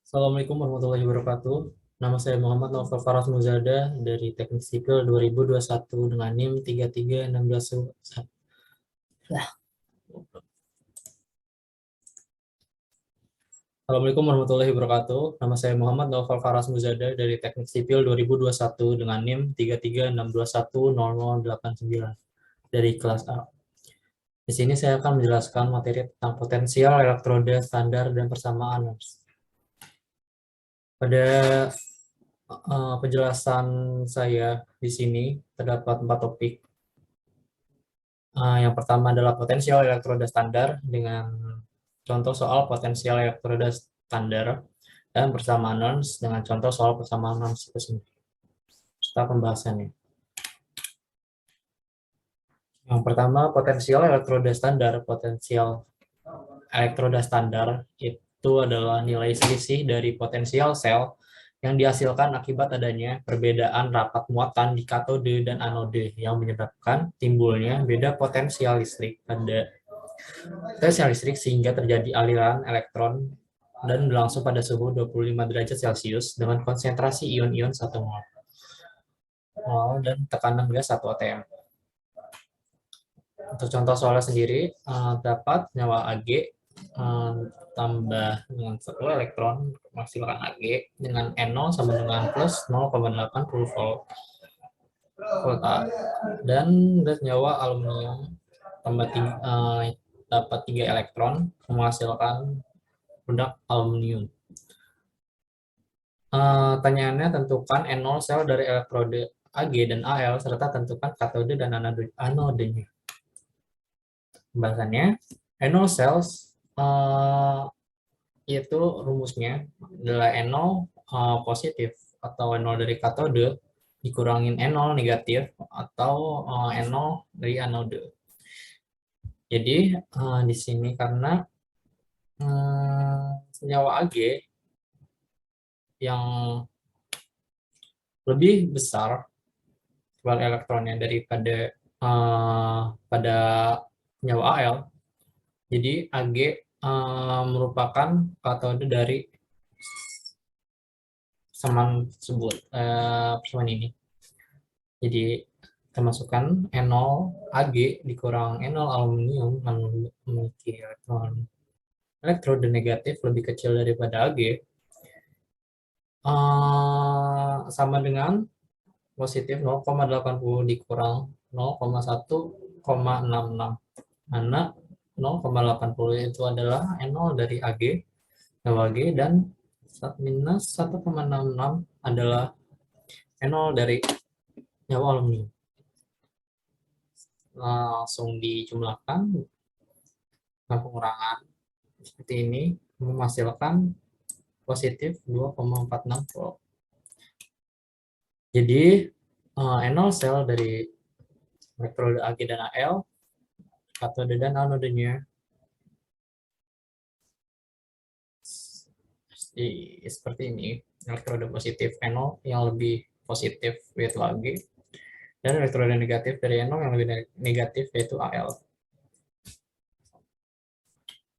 Assalamualaikum warahmatullahi wabarakatuh. Nama saya Muhammad Novel Faras Muzada dari Teknik Sipil 2021 dengan NIM 3316. Assalamualaikum warahmatullahi wabarakatuh. Nama saya Muhammad Novel Faras Muzada dari Teknik Sipil 2021 dengan NIM 3362100089 dari kelas A. Di sini saya akan menjelaskan materi tentang potensial elektroda standar dan persamaan. Pada penjelasan saya di sini terdapat 4 topik. Yang pertama adalah potensial elektroda standar dengan contoh soal potensial elektroda standar dan persamaan Nernst dengan contoh soal persamaan Nernst itu sendiri. Serta pembahasannya. Yang pertama, potensial elektroda standar. Potensial elektroda standar itu adalah nilai selisih dari potensial sel yang dihasilkan akibat adanya perbedaan rapat muatan di katode dan anode yang menyebabkan timbulnya beda potensial listrik pada potensial listrik sehingga terjadi aliran elektron dan berlangsung pada suhu 25 derajat Celcius dengan konsentrasi ion-ion 1 mol dan tekanan gas 1 atm. Untuk contoh soalnya sendiri, dapat nyawa Ag tambah dengan 1 elektron menghasilkan Ag dengan N0 sama dengan plus 0,80 volt A. Dan gas nyawa aluminium tambah dapat 3 elektron menghasilkan produk aluminium. Tanyaannya, tentukan N0 sel dari elektrode Ag dan Al serta tentukan katode dan anodenya. Pembahasannya, N0 cells yaitu rumusnya adalah N0 positif atau N0 dari katode dikurangin N0 negatif atau N0 dari anode. Jadi di sini karena senyawa Ag yang lebih besar jumlah elektronnya daripada pada senyawa Al, jadi Ag merupakan katode dari persamaan tersebut, persamaan ini. Jadi kita masukkan N0 Ag dikurang N0 aluminium memiliki elektrode negatif lebih kecil daripada Ag, sama dengan positif 0,80 dikurang 0,1,66, mana 0,80 itu adalah N0 dari Ag, dan minus 1,66 adalah N0 dari nyawa aluminium. Langsung dijumlahkan dengan pengurangan seperti ini menghasilkan positif 2,46 volt. Jadi N0 sel dari elektrode Ag dan Al, katode dan anodenya seperti ini. Elektrode positif N0 yang lebih positif yaitu Ag, dan elektrode negatif dari N0 yang lebih negatif yaitu Al.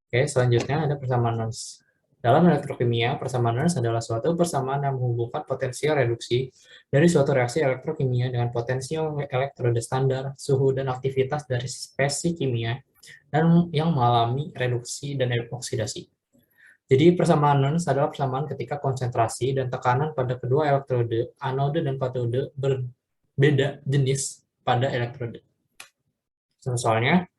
Oke, selanjutnya ada persamaan Nernst. Dalam elektrokimia, persamaan Nernst adalah suatu persamaan yang menghubungkan potensial reduksi dari suatu reaksi elektrokimia dengan potensial elektrode standar, suhu, dan aktivitas dari spesies kimia dan yang mengalami reduksi dan oksidasi. Jadi persamaan Nernst adalah persamaan ketika konsentrasi dan tekanan pada kedua elektrode, anode dan katode, berbeda jenis pada elektrode. Soalnya,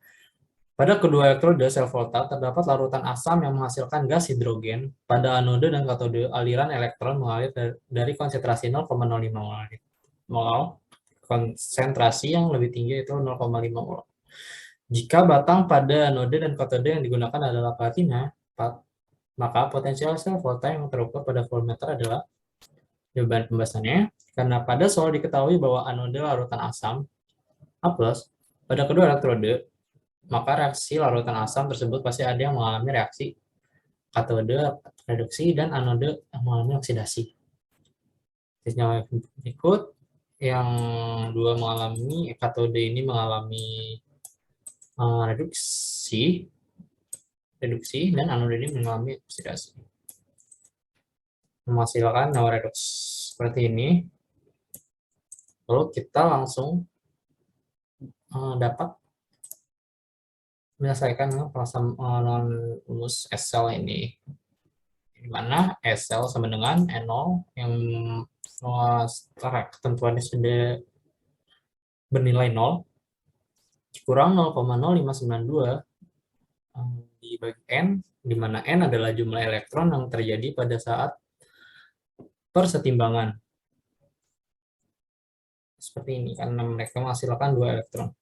pada kedua elektrode sel volta terdapat larutan asam yang menghasilkan gas hidrogen. Pada anode dan katode, aliran elektron mengalir dari konsentrasi 0,05 mol. Konsentrasi yang lebih tinggi itu 0,5 mol. Jika batang pada anode dan katode yang digunakan adalah platina, maka potensial sel volta yang terukur pada voltmeter adalah, jawaban pembahasannya, karena pada soal diketahui bahwa anode larutan asam A+, pada kedua elektrode, maka reaksi larutan asam tersebut pasti ada yang mengalami reaksi katode reduksi dan anode yang mengalami oksidasi. Senyawa berikut yang dua mengalami, katode ini mengalami reduksi dan anode ini mengalami oksidasi. menghasilkan nol redox seperti ini. Lalu kita langsung dapat menyelesaikan non rumus S-cell ini, di mana S-cell sama dengan N0 yang secara ketentuannya sudah bernilai 0 kurang 0,0592 dibagi N, di mana N adalah jumlah elektron yang terjadi pada saat persetimbangan. Seperti ini, karena mereka menghasilkan 2 elektron.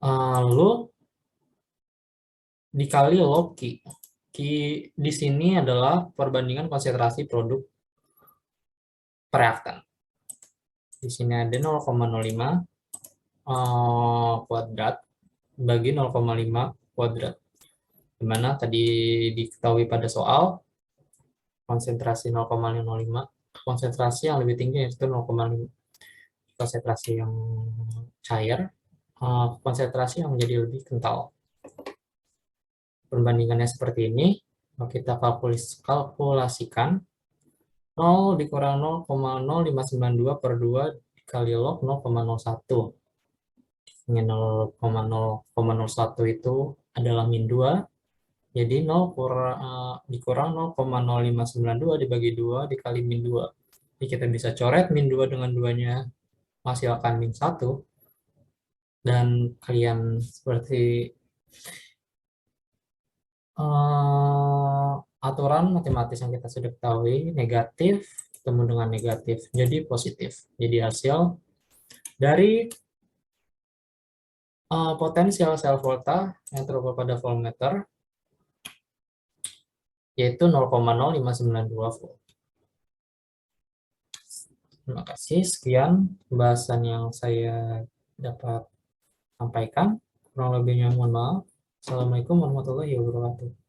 Lalu dikali log Q. Q di sini adalah perbandingan konsentrasi produk reaktan. Di sini ada 0,05 kuadrat bagi 0,5 kuadrat. Dimana tadi diketahui pada soal konsentrasi 0,05, konsentrasi yang lebih tinggi yaitu 0,5, konsentrasi yang cair, konsentrasi yang menjadi lebih kental. Perbandingannya seperti ini, kita kalkulasikan 0 dikurang 0,0592 per 2 dikali log 0,01. Ini 0,001 itu adalah min 2, jadi 0 dikurang 0,0592 dibagi 2 dikali min 2. Jadi kita bisa coret min 2 dengan 2-nya menghasilkan min 1. Dan kalian seperti aturan matematis yang kita sudah ketahui, negatif ketemu dengan negatif jadi positif. Jadi hasil dari potensial sel volta yang terukur pada voltmeter yaitu 0,0592 volt. Terima kasih, sekian pembahasan yang saya dapat sampaikan. Kurang lebihnya mohon maaf. Assalamualaikum warahmatullahi wabarakatuh.